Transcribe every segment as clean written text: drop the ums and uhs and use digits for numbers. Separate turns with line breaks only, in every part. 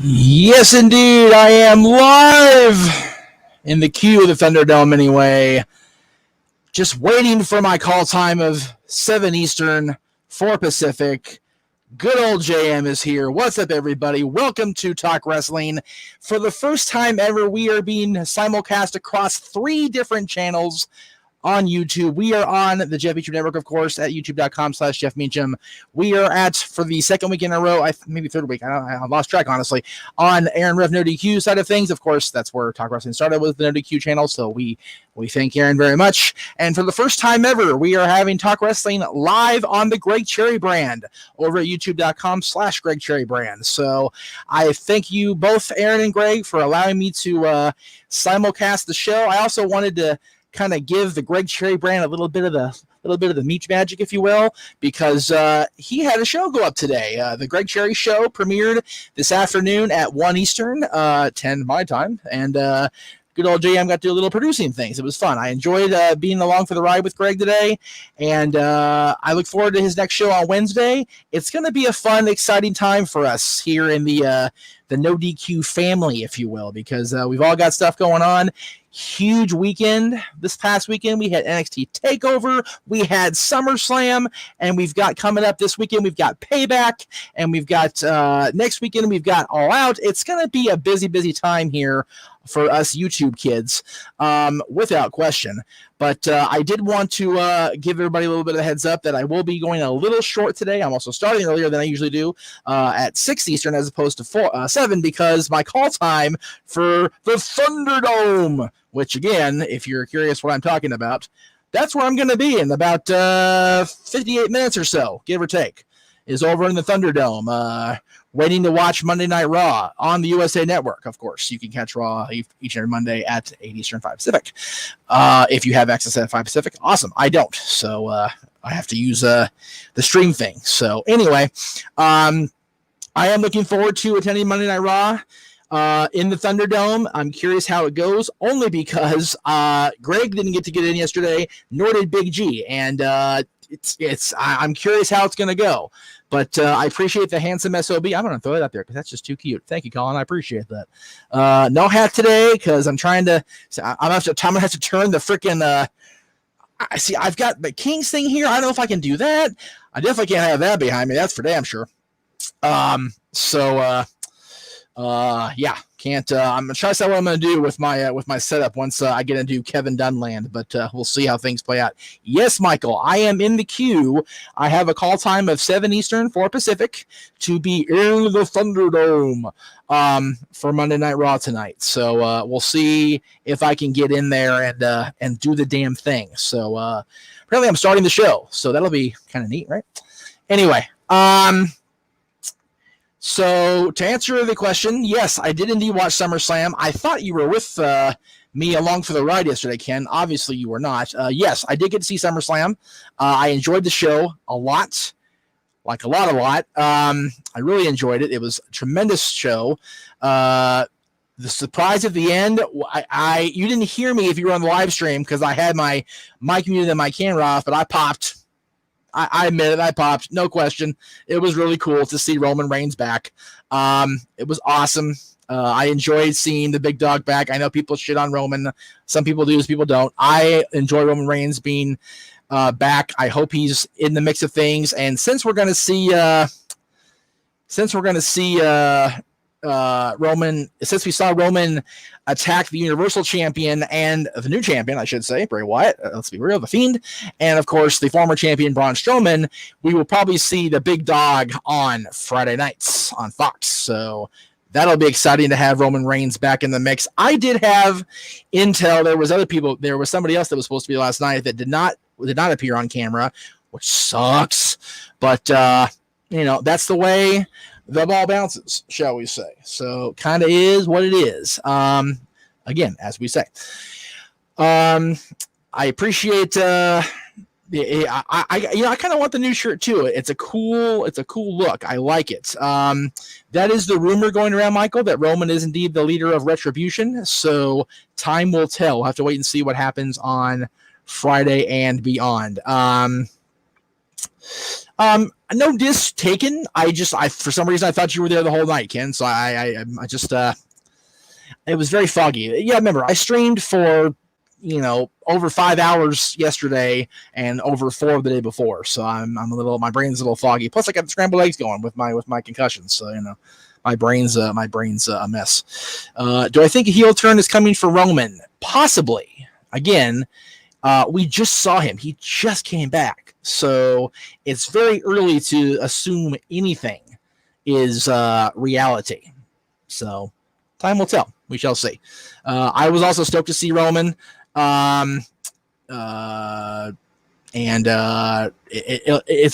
Yes, indeed. I am live in the queue of the Thunderdome anyway. Just waiting for my call time of 7 Eastern, 4 Pacific. Good old JM is here. What's up, everybody? Welcome to Talk Wrestling. For the first time ever, we are being simulcast across 3 different channels on YouTube. We are on the Jeff Meacham Network, of course, at youtube.com/Jeff Meacham. We are at, for the second week in a row, maybe third week, I lost track, honestly, on Aaron Rev No DQ side of things. Of course, that's where Talk Wrestling started, with the No DQ channel, so we thank Aaron very much. And for the first time ever, we are having Talk Wrestling live on the Greg Cherry brand over at youtube.com/Greg Cherry brand. So I thank you both, Aaron and Greg, for allowing me to simulcast the show. I also wanted to kind of give the Greg Cherry brand a little bit of the meat magic, if you will, because he had a show go up today. The Greg Cherry show premiered this afternoon at 1 Eastern, 10 my time, and good old JM got to do a little producing things. It was fun. I enjoyed being along for the ride with Greg today, and I look forward to his next show on Wednesday. It's going to be a fun, exciting time for us here in the No DQ family, if you will, because we've all got stuff going on. Huge weekend this past weekend. We had NXT TakeOver, we had SummerSlam, and we've got coming up this weekend, we've got Payback, and we've got next weekend, we've got All Out. It's going to be a busy time here for us YouTube kids, without question. But I did want to give everybody a little bit of a heads up that I will be going a little short today. I'm also starting earlier than I usually do, at 6 Eastern as opposed to 7, because my call time for the Thunderdome, which again, if you're curious what I'm talking about, that's where I'm going to be in about 58 minutes or so, give or take, is over in the Thunderdome, waiting to watch Monday Night Raw on the USA Network. Of course, you can catch Raw each and every Monday at 8 Eastern, 5 Pacific. If you have access at 5 Pacific, awesome. I don't, so I have to use the stream thing. So anyway, I am looking forward to attending Monday Night Raw in the Thunderdome. I'm curious how it goes, only because Greg didn't get to get in yesterday, nor did Big G, and I'm curious how it's going to go. But I appreciate the handsome SOB. I'm going to throw it out there because that's just too cute. Thank you, Colin. I appreciate that. No hat today because I'm trying to. I'm going to have to turn the freaking. I see. I've got the Kings thing here. I don't know if I can do that. I definitely can't have that behind me. That's for damn sure. Yeah, can't. I'm gonna try to say what I'm gonna do with my setup once I get into Kevin Dunland, but we'll see how things play out. Yes, Michael, I am in the queue. I have a call time of 7 Eastern, 4 Pacific to be in the Thunderdome for Monday Night Raw tonight. So we'll see if I can get in there and do the damn thing. So apparently I'm starting the show, so that'll be kind of neat, right? Anyway, so to answer the question, yes, I did indeed watch SummerSlam. I thought you were with me along for the ride yesterday, Ken. Obviously, you were not. Yes, I did get to see SummerSlam. I enjoyed the show a lot, like a lot. I really enjoyed it. It was a tremendous show. The surprise at the end, you didn't hear me if you were on the live stream because I had my mic muted and my camera off, but I popped. I admit it, I popped, no question. It was really cool to see Roman Reigns back. It was awesome. I enjoyed seeing the big dog back. I know people shit on Roman. Some people do, some people don't. I enjoy Roman Reigns being back. I hope he's in the mix of things. And since we're going to see Roman, since we saw Roman attack the Universal Champion and the new champion, I should say, Bray Wyatt, let's be real, The Fiend, and of course the former champion Braun Strowman, we will probably see the big dog on Friday nights on Fox. So that'll be exciting to have Roman Reigns back in the mix. I did have intel. There was somebody else that was supposed to be last night that did not appear on camera, which sucks. But that's the way the ball bounces, shall we say. So kind of is what it is. Again, as we say. I appreciate I kind of want the new shirt too. It's a cool look. I like it. That is the rumor going around, Michael, that Roman is indeed the leader of Retribution. So time will tell. We'll have to wait and see what happens on Friday and beyond. No diss taken. I for some reason I thought you were there the whole night, Ken. So I just it was very foggy. Yeah, remember I streamed for over 5 hours yesterday and over 4 the day before. So I'm a little, my brain's a little foggy. Plus I got the scrambled eggs going with my concussions. So my brain's a mess. Do I think a heel turn is coming for Roman? Possibly. Again, we just saw him. He just came back. So it's very early to assume anything is reality. So time will tell. We shall see. I was also stoked to see Roman. It's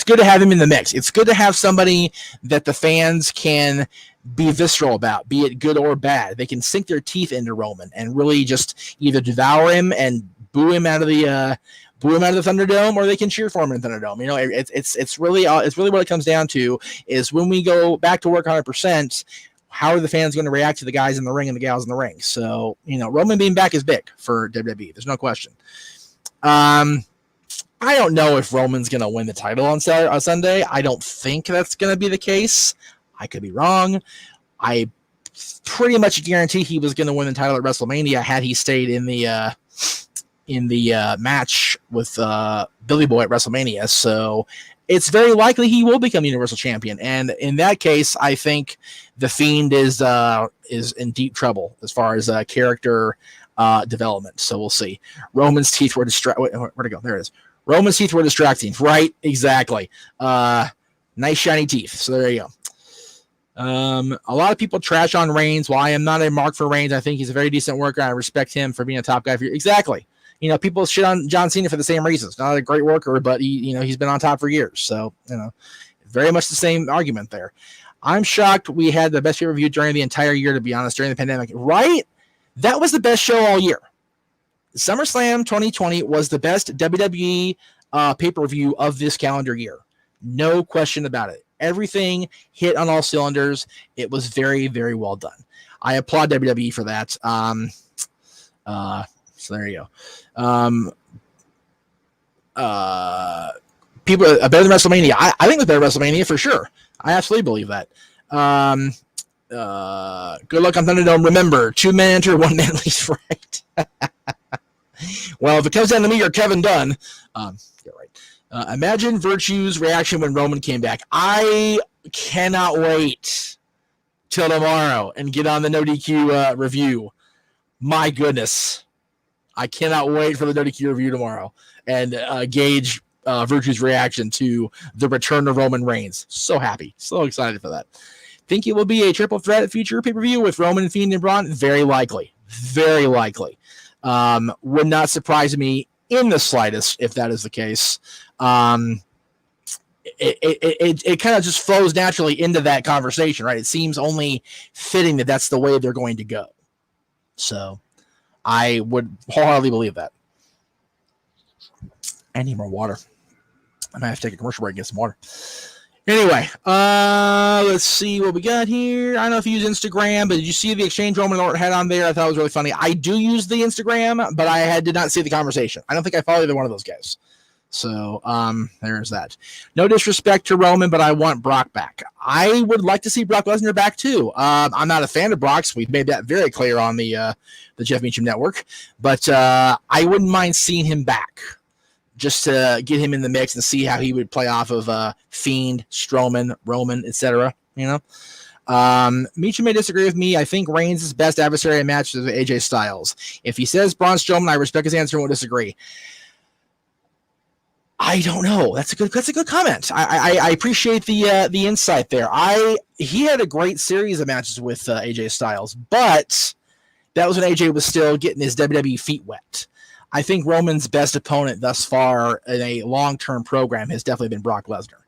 good to have him in the mix. It's good to have somebody that the fans can be visceral about, be it good or bad. They can sink their teeth into Roman and really just either devour him and boo him out of the Thunderdome, or they can cheer for him in the Thunderdome. It's really what it comes down to is when we go back to work 100%. How are the fans going to react to the guys in the ring and the gals in the ring? So, Roman being back is big for WWE. There's no question. I don't know if Roman's going to win the title on Sunday. I don't think that's going to be the case. I could be wrong. I pretty much guarantee he was going to win the title at WrestleMania had he stayed in the match with Billy Boy at WrestleMania. So it's very likely he will become Universal Champion. And in that case, I think the Fiend is in deep trouble as far as character development. So we'll see. Roman's teeth were distracting. Where'd it go? There it is. Roman's teeth were distracting. Right? Exactly. Nice shiny teeth. So there you go. A lot of people trash on Reigns. While I am not a mark for Reigns, I think he's a very decent worker. I respect him for being a top guy. Exactly. People shit on John Cena for the same reasons. Not a great worker, but he's been on top for years. So, very much the same argument there. I'm shocked we had the best pay-per-view during the entire year, to be honest, during the pandemic. Right? That was the best show all year. SummerSlam 2020 was the best WWE pay-per-view of this calendar year. No question about it. Everything hit on all cylinders. It was very, very well done. I applaud WWE for that. So there you go. People better than WrestleMania. I think it's better than WrestleMania for sure. I absolutely believe that. Good luck on Thunderdome. Remember, 2 men enter, 1 man leaves. Right. Well, if it comes down to me or Kevin Dunn, you're right. Imagine Virtue's reaction when Roman came back. I cannot wait till tomorrow and get on the No DQ review. My goodness. I cannot wait for the No DQ review tomorrow and gauge Virtue's reaction to the return of Roman Reigns. So happy. So excited for that. Think it will be a triple threat future pay-per-view with Roman, Fiend, and Braun? Very likely. Very likely. Would not surprise me in the slightest if that is the case. It kind of just flows naturally into that conversation, right? It seems only fitting that that's the way they're going to go. So I would wholeheartedly believe that. I need more water. I might have to take a commercial break and get some water. Anyway, let's see what we got here. I don't know if you use Instagram, but did you see the exchange Roman Orton had on there? I thought it was really funny. I do use the Instagram, but I did not see the conversation. I don't think I follow either one of those guys. So there's that. No disrespect to Roman, but I want Brock back. I would like to see Brock Lesnar back too. I'm not a fan of Brock's. We've made that very clear on the Jeff Meacham Network, but I wouldn't mind seeing him back just to get him in the mix and see how he would play off of Fiend, Strowman, Roman, etc. Meacham may disagree with me. I think Reigns' best adversary in matches with AJ Styles. If he says Braun Strowman, I respect his answer and won't disagree. I don't know. That's a good comment. I appreciate the insight there. He had a great series of matches with AJ Styles, but that was when AJ was still getting his WWE feet wet. I think Roman's best opponent thus far in a long-term program has definitely been Brock Lesnar.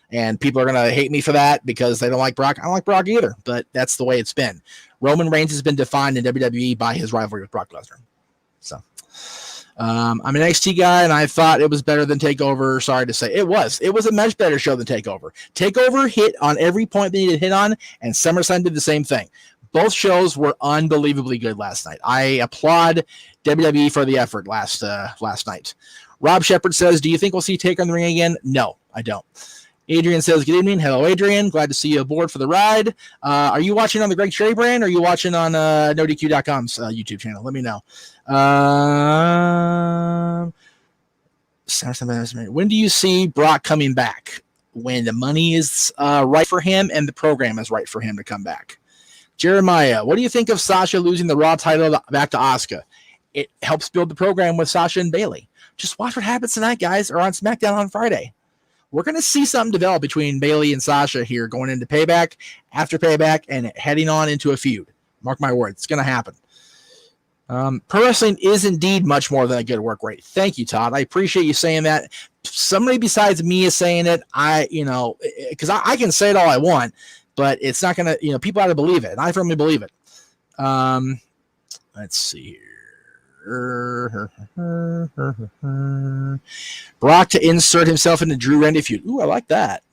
And people are going to hate me for that because they don't like Brock. I don't like Brock either, but that's the way it's been. Roman Reigns has been defined in WWE by his rivalry with Brock Lesnar. So I'm an NXT guy, and I thought it was better than TakeOver. Sorry to say. It was a much better show than TakeOver. TakeOver hit on every point they needed to hit on, and SummerSlam did the same thing. Both shows were unbelievably good last night. I applaud WWE for the effort last night. Rob Shepard says, do you think we'll see Taker in the ring again? No. I don't. Adrian says, good evening. Hello, Adrian. Glad to see you aboard for the ride. Are you watching on the Greg Cherry brand or are you watching on NoDQ.com's YouTube channel? Let me know. When do you see Brock coming back? When the money is right for him and the program is right for him to come back. Jeremiah, what do you think of Sasha losing the Raw title back to Asuka? It helps build the program with Sasha and Bayley. Just watch what happens tonight, guys, or on SmackDown on Friday. We're going to see something develop between Bayley and Sasha here going into Payback, after Payback, and heading on into a feud. Mark my words, it's going to happen. Pro wrestling is indeed much more than a good work rate. Thank you, Todd. I appreciate you saying that. Somebody besides me is saying it. Because I can say it all I want, but it's not going to, people ought to believe it. And I firmly believe it. Let's see here. Brock to insert himself into Drew Randy feud. Ooh, I like that.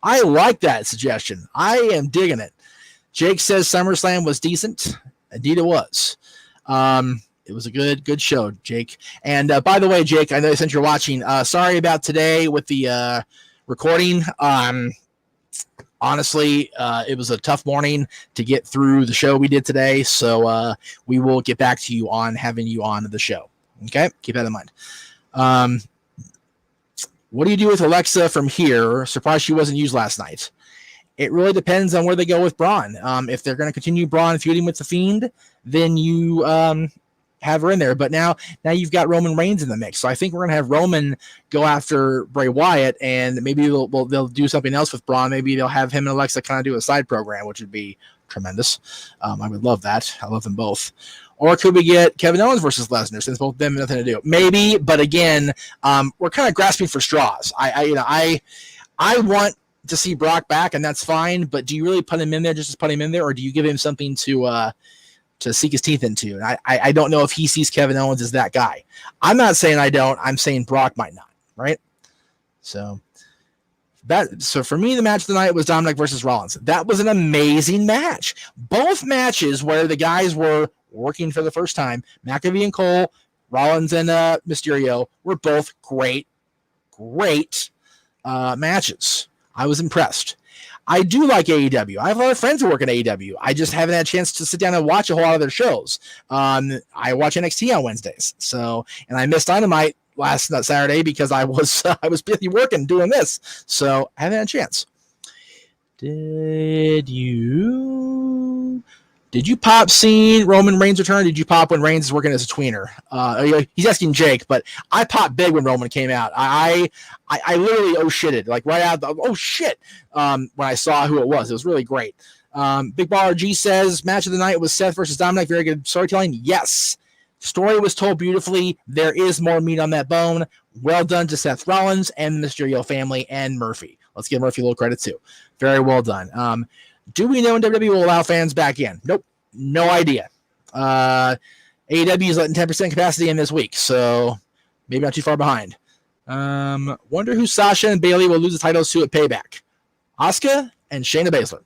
I like that suggestion. I am digging it. Jake says SummerSlam was decent. Indeed it was. It was a good show, Jake. And by the way, Jake, I know since you're watching, sorry about today with the recording. Honestly, it was a tough morning to get through the show we did today, so we will get back to you on having you on the show. Okay? Keep that in mind. What do you do with Alexa from here? Surprised she wasn't used last night. It really depends on where they go with Braun. If they're going to continue Braun feuding with The Fiend, then you have her in there. But now you've got Roman Reigns in the mix. So I think we're going to have Roman go after Bray Wyatt, and maybe they'll do something else with Braun. Maybe they'll have him and Alexa kind of do a side program, which would be tremendous. I would love that. I love them both. Or could we get Kevin Owens versus Lesnar, since both of them have nothing to do? Maybe, but again, we're kind of grasping for straws. I want to see Brock back, and that's fine, but do you really put him in there just to put him in there, or do you give him something to sink his teeth into? And I don't know if he sees Kevin Owens as that guy. I'm not saying I don't. I'm saying Brock might not, right? So for me, the match of the night was Dominic versus Rollins. That was an amazing match. Both matches where the guys were working for the first time, McAfee and Cole, Rollins and Mysterio, were both great matches. I was impressed. I do like AEW. I have a lot of friends who work at AEW. I just haven't had a chance to sit down and watch a whole lot of their shows. I watch NXT on Wednesdays. And I missed Dynamite last Saturday because I was busy working doing this. So I haven't had a chance. Did you pop seeing Roman Reigns return? Did you pop when Reigns is working as a tweener? He's asking Jake, but I popped big when Roman came out. I literally shitted, like right out of shit when I saw who it was. It was really great. Big Baller G says, match of the night was Seth versus Dominic. Very good storytelling. Yes. Story was told beautifully. There is more meat on that bone. Well done to Seth Rollins and the Mysterio family and Murphy. Let's give Murphy a little credit too. Very well done. Do we know when WWE will allow fans back in? Nope. No idea. AEW is letting 10% capacity in this week, so maybe not too far behind. Wonder who Sasha and Bayley will lose the titles to at Payback. Asuka and Shayna Baszler.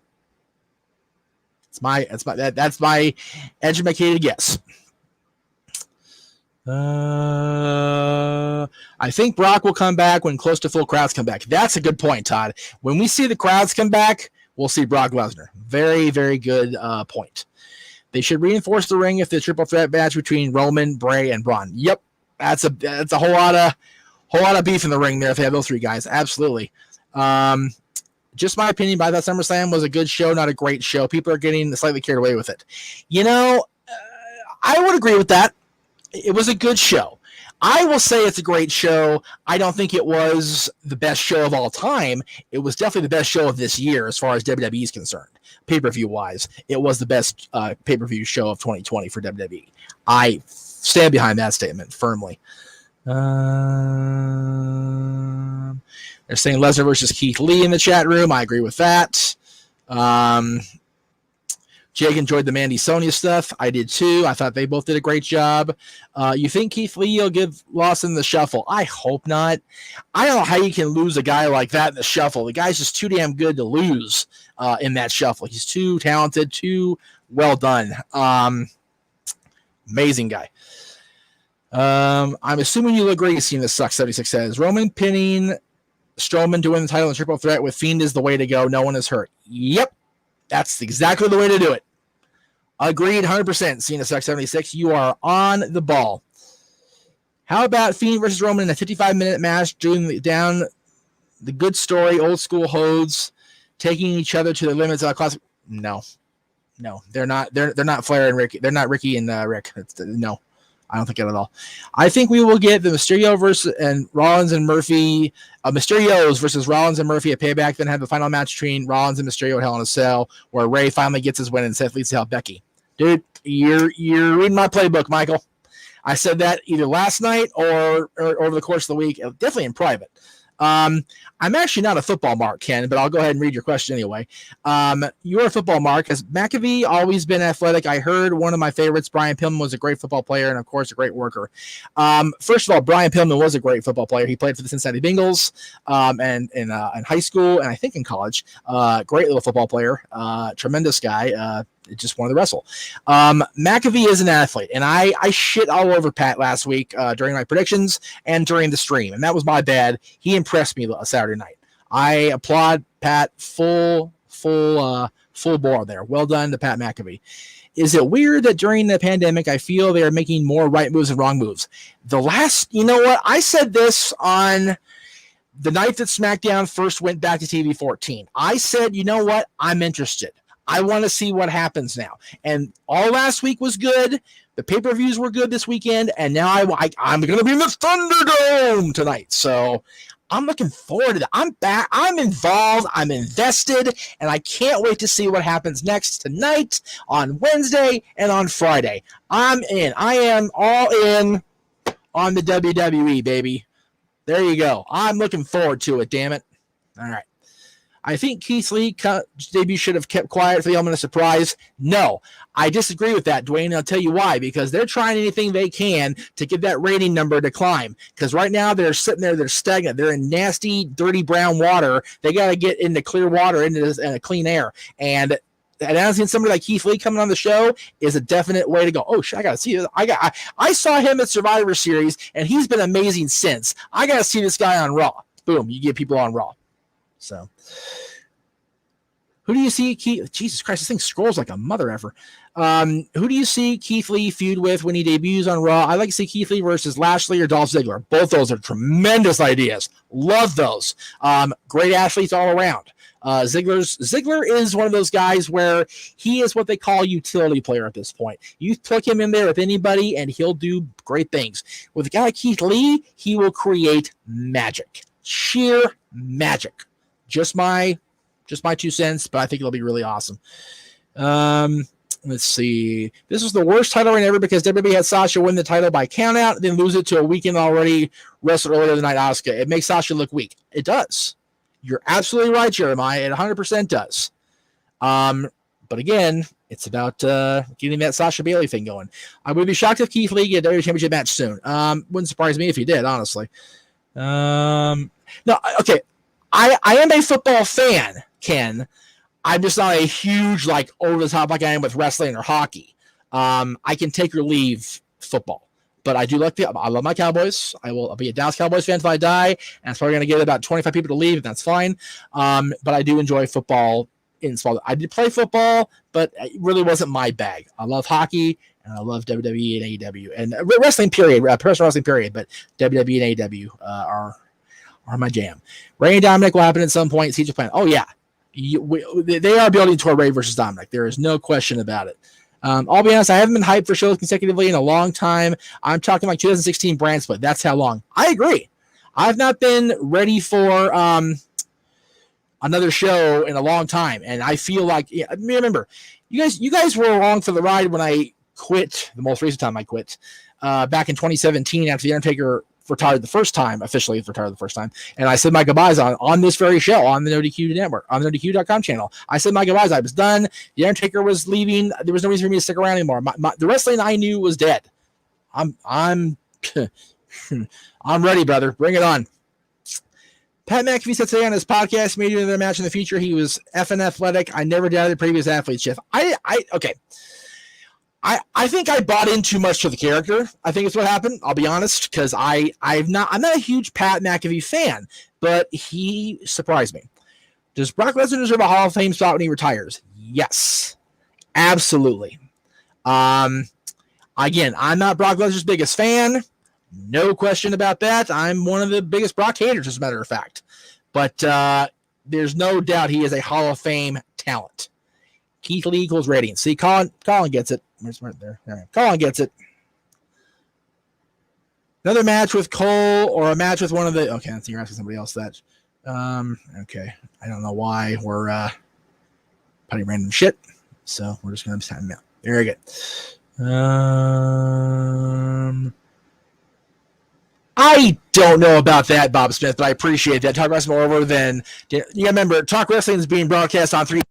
That's my educated guess. I think Brock will come back when close to full crowds come back. That's a good point, Todd. When we see the crowds come back, we'll see Brock Lesnar. Very, very good point. They should reinforce the ring if the triple threat match between Roman, Bray, and Braun. Yep, that's a whole lot of beef in the ring there if they have those three guys. Absolutely. Just my opinion. By that, SummerSlam was a good show, not a great show. People are getting slightly carried away with it. I would agree with that. It was a good show. I will say it's a great show. I don't think it was the best show of all time. It was definitely the best show of this year as far as WWE is concerned. Pay-per-view wise, it was the best pay-per-view show of 2020 for WWE. I stand behind that statement firmly. They're saying Lesnar versus Keith Lee in the chat room. I agree with that. Jake enjoyed the Mandy Sonya stuff. I did too. I thought they both did a great job. You think Keith Lee will give Lawson the shuffle? I hope not. I don't know how you can lose a guy like that in the shuffle. The guy's just too damn good to lose in that shuffle. He's too talented, too well done. Amazing guy. I'm assuming you'll agree, seeing this sucks, 76 says. Roman pinning Strowman to win the title in triple threat with Fiend is the way to go. No one is hurt. Yep. That's exactly the way to do it. Agreed 100%. Cena Sucks 76. You are on the ball. How about Fiend versus Roman in a 55-minute match down the good story, old school holds, taking each other to the limits of a classic? No, they're not. They're not Flair and Ricky. They're not Ricky and Rick. No, I don't think that at all. I think we will get the Mysterio versus and Rollins and Murphy, Mysterios versus Rollins and Murphy at Payback. Then have the final match between Rollins and Mysterio at Hell in a Cell, where Ray finally gets his win and Seth leads to help Becky. Dude, you're reading my playbook, Michael. I said that either last night or over the course of the week, definitely in private. I'm actually not a football mark, Ken, but I'll go ahead and read your question anyway. You're a football mark. Has McAfee always been athletic? I heard one of my favorites, Brian Pillman, was a great football player and, of course, a great worker. First of all, Brian Pillman was a great football player. He played for the Cincinnati Bengals and in high school and I think in college. Great little football player. Tremendous guy. Just wanted to wrestle. McAfee is an athlete, and I shit all over Pat last week during my predictions and during the stream, and that was my bad. He impressed me Saturday night. I applaud Pat full bore there. Well done to Pat McAfee. Is it weird that during the pandemic, I feel they are making more right moves and wrong moves? You know what? I said this on the night that SmackDown first went back to TV 14. I said, you know what? I'm interested. I want to see what happens now. And all last week was good. The pay-per-views were good this weekend. And now I'm going to be in the Thunderdome tonight. So I'm looking forward to that. I'm back. I'm involved. I'm invested. And I can't wait to see what happens next tonight, on Wednesday, and on Friday. I'm in. I am all in on the WWE, baby. There you go. I'm looking forward to it, damn it. All right. I think Keith Lee debut should have kept quiet for the element of surprise. No, I disagree with that, Dwayne, and I'll tell you why. Because they're trying anything they can to get that rating number to climb. Because right now they're sitting there, they're stagnant. They're in nasty, dirty brown water. They got to get into clear water, into clean air. And announcing somebody like Keith Lee coming on the show is a definite way to go. Oh, shit, I got to see this. I saw him at Survivor Series, and he's been amazing since. I got to see this guy on Raw. Boom, you get people on Raw. So, who do you see Keith? Jesus Christ, this thing scrolls like a mother effer. Who do you see Keith Lee feud with when he debuts on Raw? I like to see Keith Lee versus Lashley or Dolph Ziggler. Both those are tremendous ideas. Love those. Great athletes all around. Ziggler is one of those guys where he is what they call a utility player at this point. You plug him in there with anybody and he'll do great things. With a guy like Keith Lee, he will create magic. Sheer magic. Just my 2 cents, but I think it'll be really awesome. Let's see. This was the worst title reign ever because WWE had Sasha win the title by countout, then lose it to a weekend already wrestled earlier tonight, Asuka. It makes Sasha look weak. It does. You're absolutely right, Jeremiah. It 100% does. But again, it's about getting that Sasha Bailey thing going. I would be shocked if Keith Lee get a WWE Championship match soon. Wouldn't surprise me if he did, honestly. No, okay. I am a football fan, Ken. I'm just not a huge, over the top like I am with wrestling or hockey. I can take or leave football. But I do I love my Cowboys. I'll be a Dallas Cowboys fan until I die, and it's probably going to get about 25 people to leave, and that's fine. But I do enjoy football in small. I did play football, but it really wasn't my bag. I love hockey, and I love WWE and AEW. And wrestling, period. Professional wrestling, period. But WWE and AEW are my jam. Ray and Dominic will happen at some point. Siege of Planet. Oh, yeah. They are building toward Ray versus Dominic. There is no question about it. I'll be honest, I haven't been hyped for shows consecutively in a long time. I'm talking like 2016 brand split. That's how long. I agree. I've not been ready for another show in a long time. And I feel like, remember, you guys were along for the ride when I quit, the most recent time I quit, back in 2017 after The Undertaker retired the first time, officially retired the first time, and I said my goodbyes on this very show, on the NoDQ network, on the NoDQ.com channel. I said my goodbyes. I was done. The Undertaker was leaving. There was no reason for me to stick around anymore. The wrestling I knew was dead. I'm I'm ready, brother. Bring it on. Pat McAfee said today on his podcast, maybe in their match in the future, he was effing athletic. I never doubted previous athletes, Jeff. Okay. I think I bought in too much to the character. I think it's what happened. I'll be honest, because I'm not a huge Pat McAfee fan, but he surprised me. Does Brock Lesnar deserve a Hall of Fame spot when he retires? Yes, absolutely. Again, I'm not Brock Lesnar's biggest fan. No question about that. I'm one of the biggest Brock haters, as a matter of fact. But there's no doubt he is a Hall of Fame talent. Keith Lee equals ratings. See, Colin gets it. Where's right there? All right. Colin gets it. Another match with Cole or a match with one of the... Okay, I think you're asking somebody else that. Okay. I don't know why we're putting random shit. So we're just going to time out. Very good. I don't know about that, Bob Smith, but I appreciate that. Talk Wrestling more over than... You remember, Talk Wrestling is being broadcast on 3...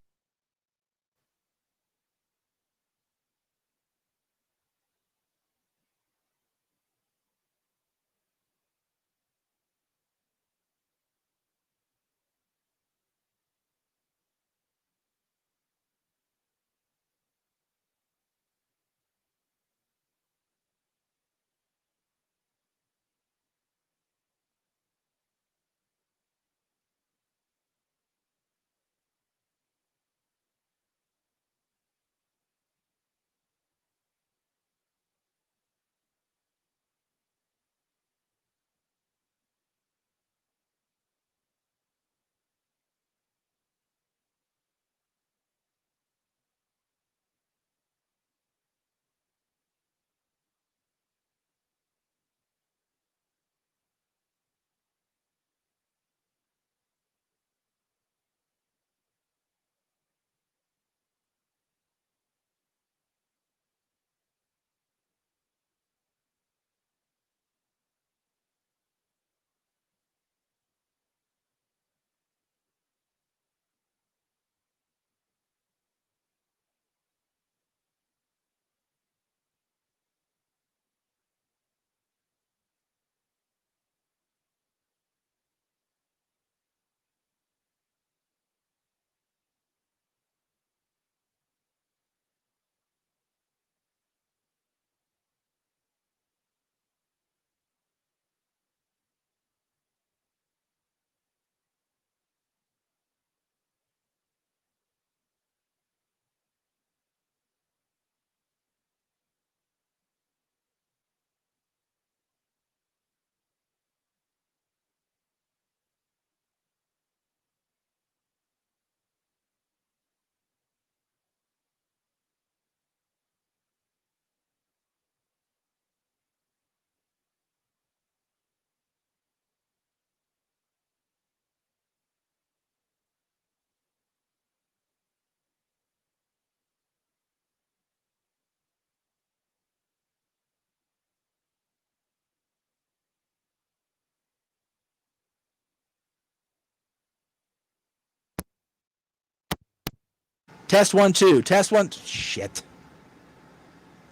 Test 1, 2. Test 1. Shit.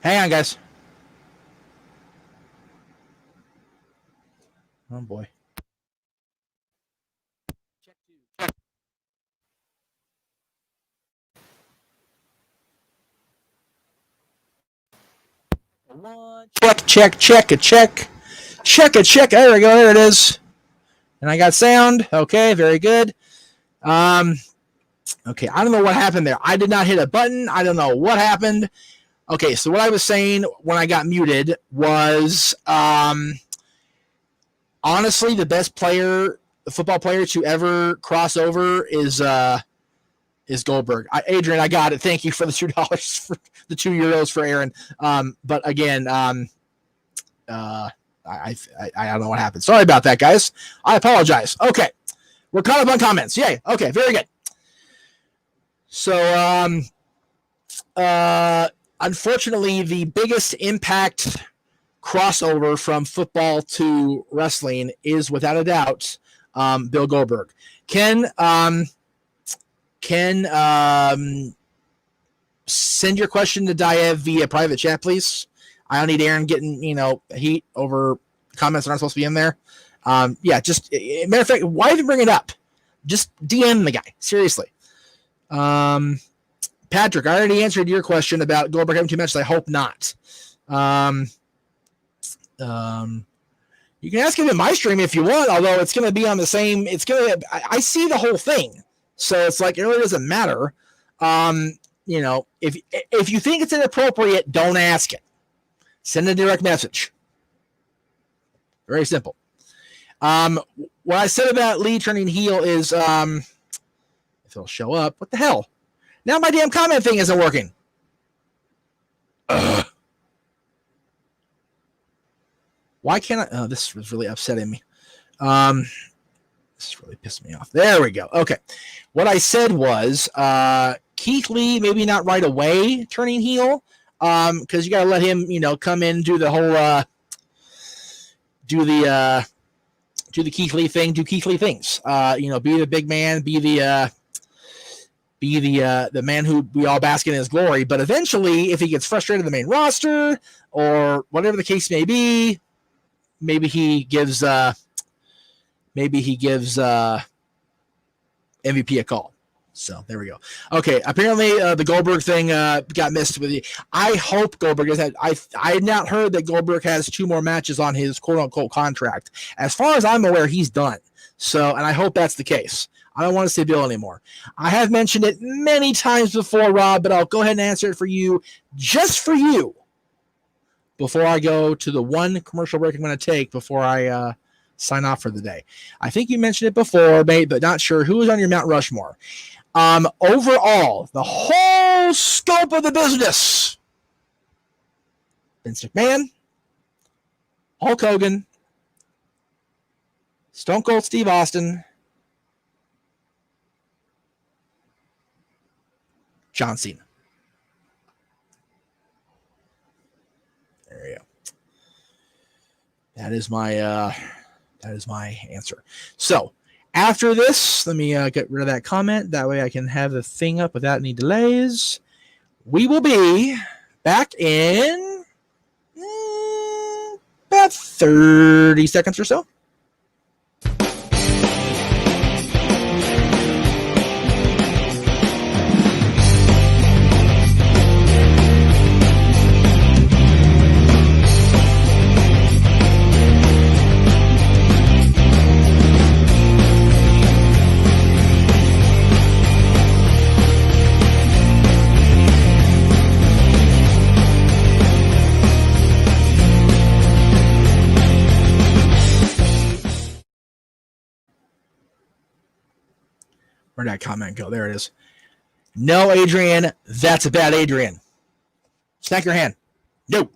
Hang on, guys. Oh, boy. Check. There we go. There it is. And I got sound. Okay, very good. Okay, I don't know what happened there. I did not hit a button. I don't know what happened. Okay, so what I was saying when I got muted was honestly the best player, the football player to ever cross over is Goldberg. Adrian, I got it. Thank you for the $2 for the €2 for Aaron. But again, I don't know what happened. Sorry about that, guys. I apologize. Okay, we're caught up on comments. Yay. Okay, very good. So, unfortunately, the biggest impact crossover from football to wrestling is, without a doubt, Bill Goldberg. Ken, send your question to Diev via private chat, please. I don't need Aaron getting, heat over comments that aren't supposed to be in there. Just, matter of fact, why even bring it up? Just DM the guy, seriously. Patrick, I already answered your question about Goldberg having 2 matches. I hope not. You can ask him in my stream if you want, although it's going to be on the same. I see the whole thing, so it's like it really doesn't matter. If you think it's inappropriate, don't ask it. Send a direct message. Very simple. What I said about Lee turning heel is, if it'll show up, what the hell? Now my damn comment thing isn't working. Why can't I? Oh, this was really upsetting me. This is really pissing me off. There we go. Okay. What I said was Keith Lee, maybe not right away turning heel, because you got to let him, come in, do the whole, do the Keith Lee thing, do Keith Lee things. Be the big man, be the man who we all bask in his glory. But eventually, if he gets frustrated in the main roster or whatever the case may be, maybe he gives MVP a call. So there we go. Okay, apparently the Goldberg thing got missed with you. I hope Goldberg has had. I had not heard that Goldberg has 2 more matches on his quote unquote contract. As far as I'm aware, he's done. So, and I hope that's the case. I don't want to say Bill anymore. I have mentioned it many times before, Rob, but I'll go ahead and answer it for you, just for you, before I go to the one commercial break I'm going to take before I sign off for the day. I think you mentioned it before, mate, but not sure. Who is on your Mount Rushmore? Overall, the whole scope of the business: Vince McMahon, Hulk Hogan, Stone Cold Steve Austin, John Cena. There you go. That is my answer. So after this, let me get rid of that comment. That way I can have the thing up without any delays. We will be back in about 30 seconds or so. Where'd that comment go? There it is. No, Adrian, that's a bad Adrian. Snack your hand. No.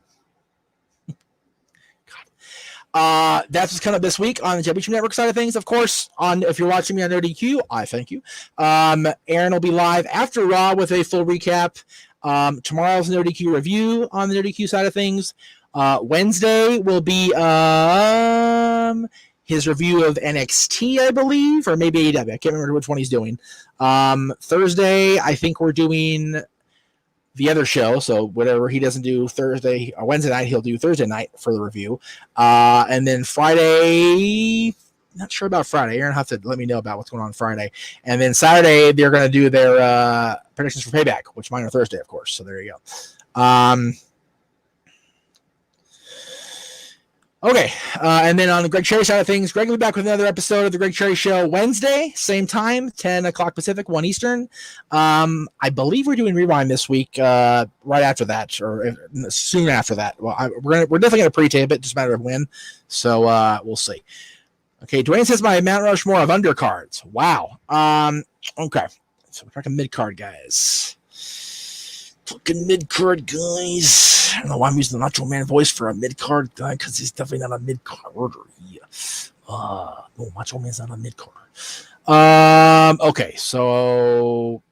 God. That's what's coming up this week on the Championship Network side of things. Of course, if you're watching me on ODQ, I thank you. Aaron will be live after Raw with a full recap. Tomorrow's an ODQ review on the ODQ side of things. Wednesday will be his review of NXT, I believe, or maybe AEW. I can't remember which one he's doing. Thursday, I think we're doing the other show. So whatever he doesn't do Thursday or Wednesday night, he'll do Thursday night for the review. And then Friday, not sure about Friday. Aaron will have to let me know about what's going on Friday. And then Saturday, they're going to do their predictions for Payback, which mine are Thursday, of course. So there you go. Okay, and then on the Greg Cherry side of things, Greg will be back with another episode of the Greg Cherry Show Wednesday, same time, 10 o'clock Pacific, 1 Eastern. I believe we're doing Rewind this week, right after that, or soon after that. Well, we're definitely going to pre-tape it, just a matter of when, so we'll see. Okay, Dwayne says my Mount Rushmore of undercards. Wow. Okay, so we're talking mid-card, guys. Fucking mid-card guys. I don't know why I'm using the Macho Man voice for a mid-card guy, because he's definitely not a mid-carder. No, Macho Man's not a mid-carder. Okay, so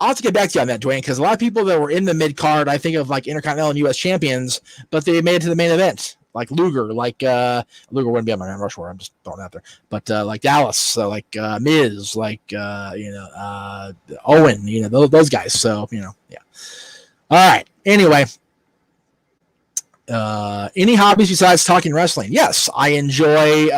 I'll have to get back to you on that, Dwayne, because a lot of people that were in the mid-card, I think of like Intercontinental and U.S. champions, but they made it to the main event. Like Luger, Luger wouldn't be on my Mount Rushmore. I'm just throwing it out there. But like Dallas, like Miz, like Owen, those guys. So yeah. All right. Anyway, any hobbies besides talking wrestling? Yes, I enjoy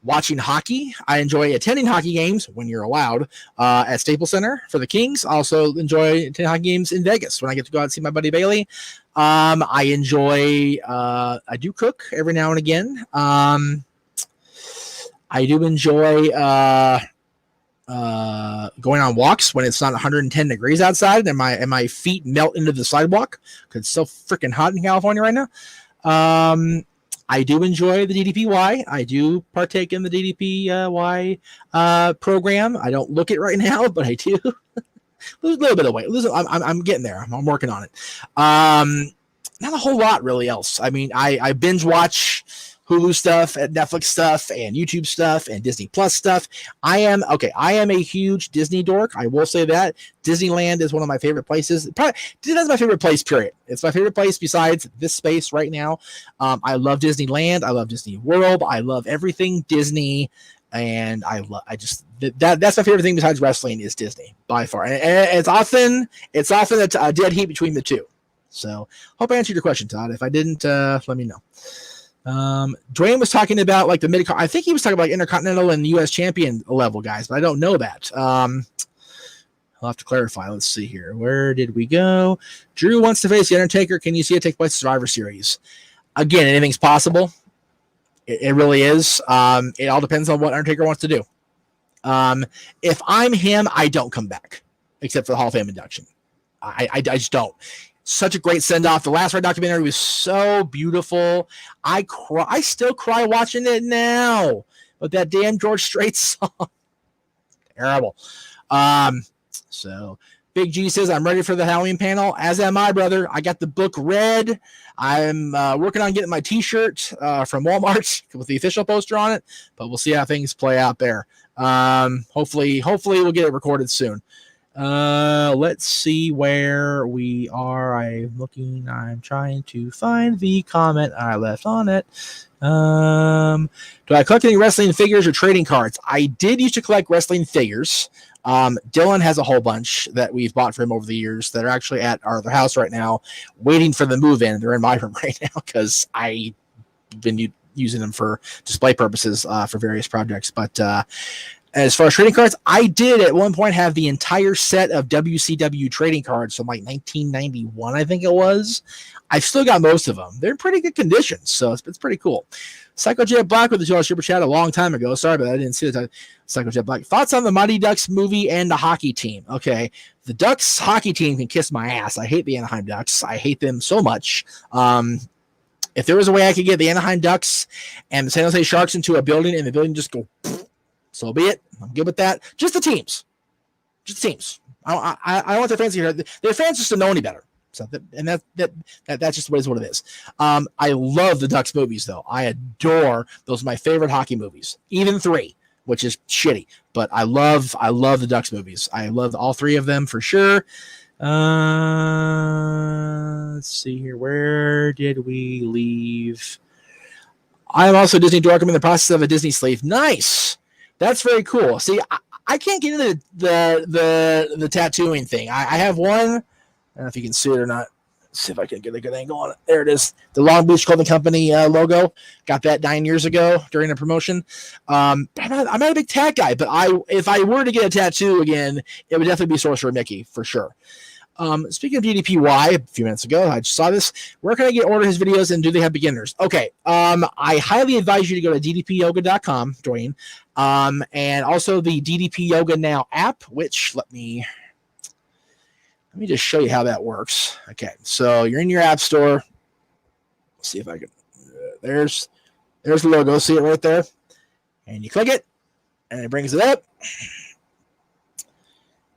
watching hockey. I enjoy attending hockey games when you're allowed at Staples Center for the Kings. I also enjoy attending hockey games in Vegas when I get to go out and see my buddy Bailey. I enjoy, I do cook every now and again. I do enjoy going on walks when it's not 110 degrees outside and my feet melt into the sidewalk because it's so freaking hot in California right now. I do enjoy the DDPY. I do partake in the DDPY program. I don't look it right now, but I do. Lose a little bit of weight. I'm getting there. I'm working on it. Not a whole lot really else. I mean, I binge watch Hulu stuff and Netflix stuff and YouTube stuff and Disney Plus stuff. I am a huge Disney dork. I will say that Disneyland is one of my favorite places. Disneyland's my favorite place, period. It's my favorite place besides this space right now. I love Disneyland. I love Disney World. I love everything Disney. And that's my favorite thing besides wrestling is Disney by far. And it's often a dead heat between the two. So hope I answered your question, Todd. If I didn't, let me know. Dwayne was talking about like the mid. I think he was talking about Intercontinental and U.S. champion level guys, but I don't know that. I'll have to clarify. Let's see here. Where did we go? Drew wants to face the Undertaker. Can you see it take place in Survivor Series? Again, anything's possible. It really is. It all depends on what Undertaker wants to do. If I'm him, I don't come back, except for the Hall of Fame induction. I just don't. Such a great send-off. The Last Ride documentary was so beautiful. I still cry watching it now. But that damn George Strait song. Terrible. So Big G says, I'm ready for the Halloween panel, as am I, brother. I got the book read. I'm working on getting my t-shirt from Walmart with the official poster on it, but we'll see how things play out there. Hopefully we'll get it recorded soon. Let's see where we are. I'm trying to find the comment I left on it. Do I collect any wrestling figures or trading cards? I did used to collect wrestling figures. Dylan has a whole bunch that we've bought for him over the years that are actually at our other house right now, waiting for the move in. They're in my room right now because I've been using them for display purposes for various projects. But as far as trading cards, I did at one point have the entire set of WCW trading cards from like 1991, I think it was. I've still got most of them. They're in pretty good condition, so it's pretty cool. Psycho Jet Black with the $2 super chat a long time ago. Sorry, but I didn't see the Psycho Jet Black. Thoughts on the Mighty Ducks movie and the hockey team? Okay, the Ducks hockey team can kiss my ass. I hate the Anaheim Ducks. I hate them so much. If there was a way I could get the Anaheim Ducks and the San Jose Sharks into a building and the building just go, so be it. I'm good with that. Just the teams. I don't want their fans to hear. Their fans just don't know any better. So that's just what it is. I love the Ducks movies though. I adore those. Are my favorite hockey movies. Even 3, which is shitty, but I love the Ducks movies. I love all 3 of them for sure. Let's see here. Where did we leave? I am also a Disney dork. I'm in the process of a Disney sleeve. Nice. That's very cool. See, I can't get into the tattooing thing. I have one. I don't know if you can see it or not. Let's see if I can get a good angle on it. There it is. The Long Beach Clothing Company logo. Got that 9 years ago during a promotion. I'm not a big tat guy, but if I were to get a tattoo again, it would definitely be Sorcerer Mickey for sure. Speaking of DDPY, a few minutes ago, I just saw this. Where can I order his videos and do they have beginners? Okay. I highly advise you to go to ddpyoga.com, Dwayne. And also the DDP Yoga Now app, which let me just show you how that works. Okay. So you're in your app store. Let's see if I can, there's the logo. See it right there? And you click it and it brings it up.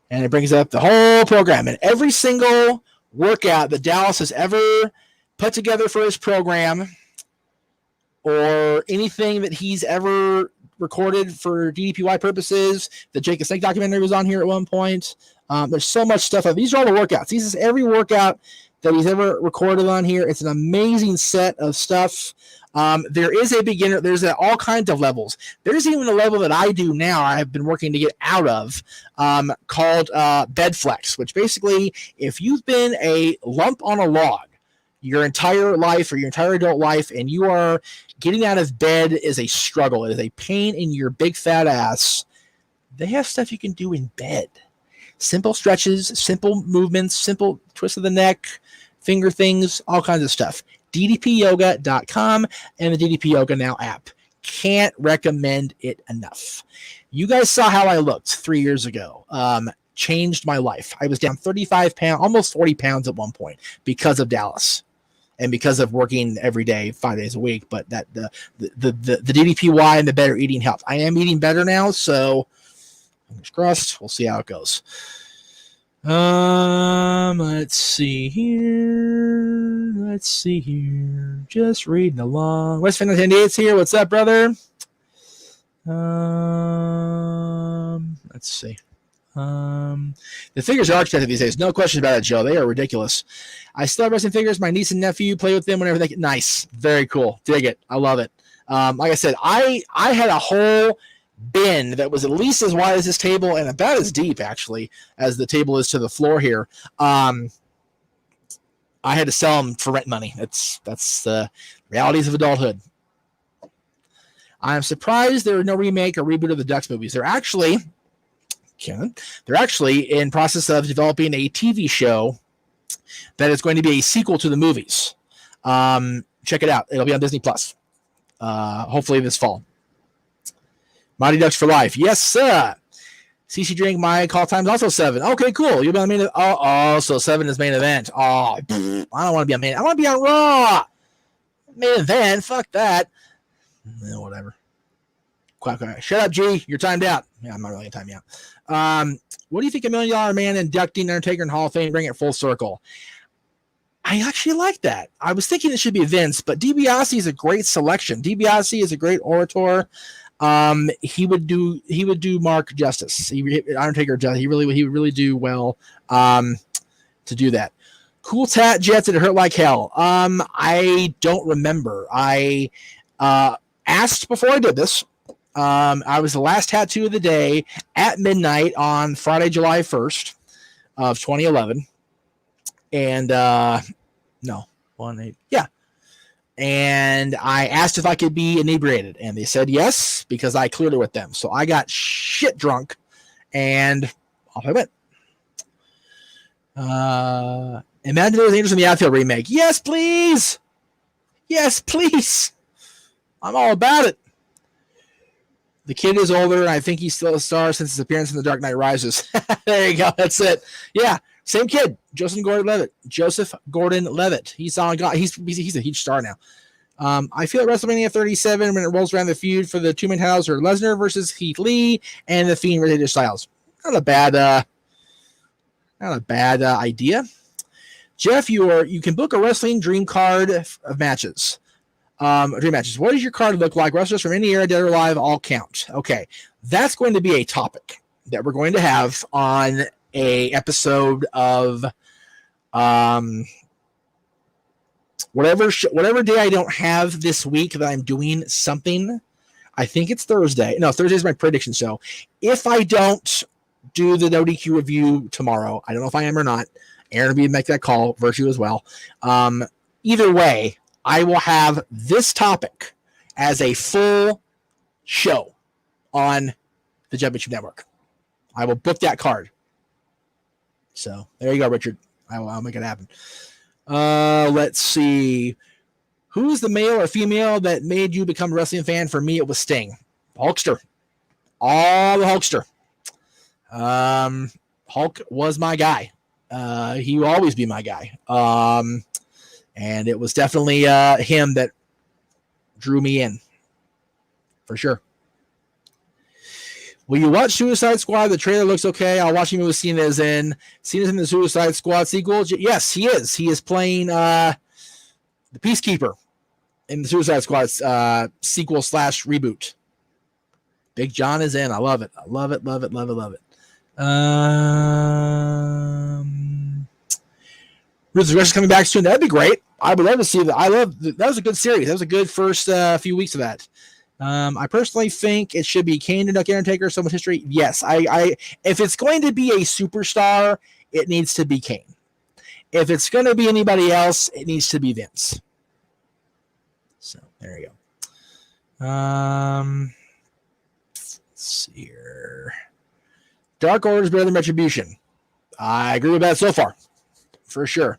And it brings up the whole program and every single workout that Dallas has ever put together for his program or anything that he's ever recorded for DDPY purposes. The Jake the Snake documentary was on here at one point. There's so much stuff. These are all the workouts. This is every workout that he's ever recorded on here. It's an amazing set of stuff. There is a beginner. There's all kinds of levels. There's even a level that I do now. I have been working to get out of called bed flex, which basically, if you've been a lump on a log your entire life or your entire adult life, and you are getting out of bed is a struggle. It is a pain in your big fat ass. They have stuff you can do in bed. Simple stretches, simple movements, simple twist of the neck, finger things, all kinds of stuff. ddpyoga.com and the DDP Yoga Now app. Can't recommend it enough. You guys saw how I looked 3 years ago. Changed my life. I was down 35 pounds, almost 40 pounds at one point because of Dallas and because of working every day, 5 days a week. But that the DDPY and the better eating helped. I am eating better now, so fingers crossed. We'll see how it goes. Let's see here. Just reading along. West Fan 98's here. What's up, brother? Let's see. The figures are architected these days. No question about it, Joe. They are ridiculous. I still have wrestling figures. My niece and nephew play with them whenever they get nice. Very cool. Dig it. I love it. Like I said, I had a whole bin that was at least as wide as this table and about as deep, actually, as the table is to the floor here. I had to sell them for rent money. That's the realities of adulthood. I'm surprised there are no remake or reboot of the Ducks movies. They're actually in process of developing a TV show that is going to be a sequel to the movies. Check it out. It'll be on Disney Plus. Hopefully this fall. Mighty Ducks for life. Yes, sir. CC Drink, my call time is also 7. Okay, cool. You'll be on the main event. Oh, so 7 is main event. Oh, I don't want to be on main. I want to be on Raw. Main event. Fuck that. Whatever. Quack. Shut up, G. You're timed out. Yeah, I'm not really going to time you out. What do you think $1 Million Man inducting Undertaker in Hall of Fame, bring it full circle? I actually like that. I was thinking it should be Vince, but DiBiase is a great selection. DiBiase is a great orator. He would do Mark justice. Undertaker justice. He would really do well to do that. Cool tat Jets. It hurt like hell. I don't remember. I asked before I did this. I was the last tattoo of the day at midnight on Friday, July 1st of 2011. And and I asked if I could be inebriated, and they said yes, because I cleared it with them. So I got shit drunk, and off I went. Imagine those Angels in the Outfield remake. Yes, please. Yes, please. I'm all about it. The kid is older, and I think he's still a star since his appearance in The Dark Knight Rises. There you go. That's it. Yeah. Same kid, Joseph Gordon-Levitt. He's on. He's a huge star now. I feel at WrestleMania 37 when it rolls around the feud for the two-man titles are Lesnar versus Heath Lee and the Fiend versus AJ Styles. Not a bad idea. Jeff, you can book a wrestling dream card of matches. Dream matches. What does your card look like? Wrestlers from any era, dead or alive, all count. Okay, that's going to be a topic that we're going to have on a episode of whatever day I don't have this week that I'm doing something. I think it's Thursday. No, Thursday is my prediction show. If I don't do the ODQ review tomorrow, I don't know if I am or not. Aaron will be make that call, Virtue as well. Either way, I will have this topic as a full show on the Championship Network. I will book that card. So there you go, Richard. I'll make it happen. Let's see. Who's the male or female that made you become a wrestling fan? For me, it was Sting. Hulkster. All the Hulkster. Hulk was my guy. He will always be my guy. And it was definitely him that drew me in. For sure. Will you watch Suicide Squad? The trailer looks okay. I'll watch him with Cena's in. Cena's in the Suicide Squad sequel. Yes, he is. He is playing the Peacekeeper in the Suicide Squad sequel / reboot. Big John is in. I love it. I love it. Love it. Love it. Love it. Ruthless Aggression coming back soon. That'd be great. I would love to see that. That was a good series. That was a good first few weeks of that. I personally think it should be Kane to Duck Undertaker. So much history. Yes, I if it's going to be a superstar, it needs to be Kane. If it's going to be anybody else, it needs to be Vince. So there you go. Let's see here. Dark Order is better than Retribution. I agree with that so far, for sure.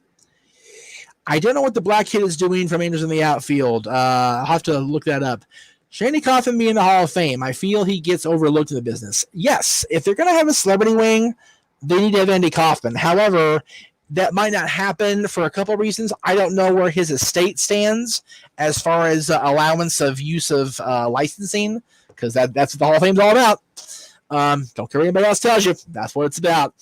I don't know what the Black Kid is doing from Angels in the Outfield. I'll have to look that up. Shandy Coffin being in the Hall of Fame, I feel he gets overlooked in the business. Yes, if they're going to have a celebrity wing, they need to have Andy Kaufman. However, that might not happen for a couple of reasons. I don't know where his estate stands as far as allowance of use of licensing, because that's what the Hall of Fame's all about. Don't care what anybody else tells you. That's what it's about.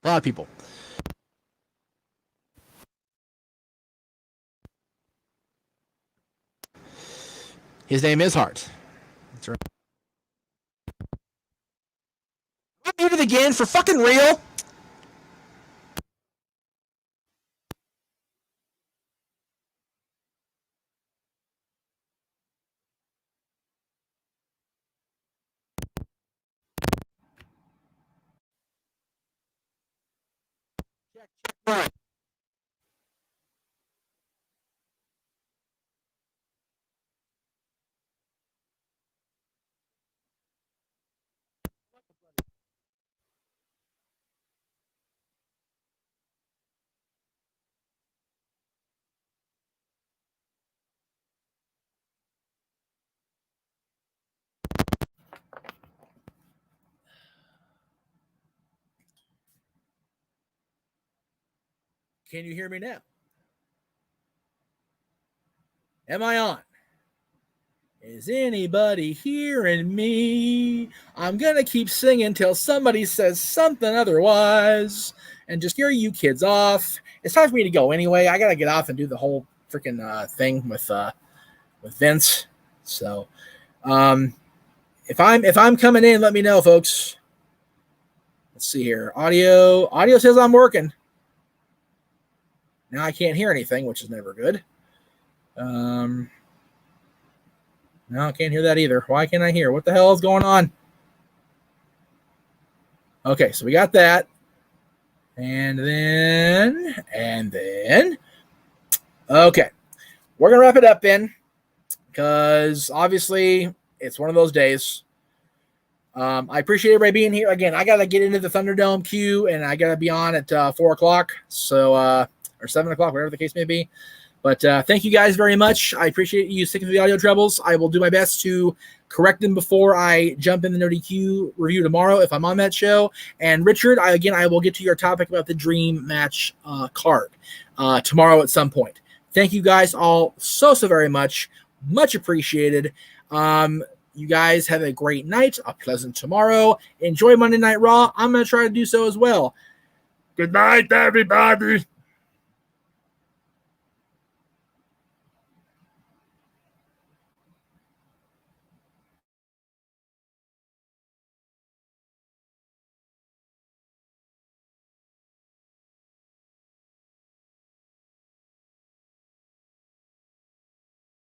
A lot of people. His name is Hart. That's right. I muted again for fucking real. Right. Can you hear me now? Am I on? Is anybody hearing me? I'm going to keep singing till somebody says something otherwise and just hear you kids off. It's time for me to go anyway. I got to get off and do the whole freaking thing with Vince. So if I'm coming in, let me know, folks. Let's see here. Audio says I'm working. Now I can't hear anything, which is never good. No, I can't hear that either. Why can't I hear? What the hell is going on? Okay, so we got that. And then, okay. We're going to wrap it up then, because obviously it's one of those days. I appreciate everybody being here. Again, I got to get into the Thunderdome queue, and I got to be on at 4 o'clock, so or 7 o'clock, whatever the case may be. But thank you guys very much. I appreciate you sticking to the audio troubles. I will do my best to correct them before I jump in the No DQ review tomorrow if I'm on that show. And Richard, I will get to your topic about the Dream Match card tomorrow at some point. Thank you guys all so very much. Much appreciated. You guys have a great night, a pleasant tomorrow. Enjoy Monday Night Raw. I'm going to try to do so as well. Good night, everybody.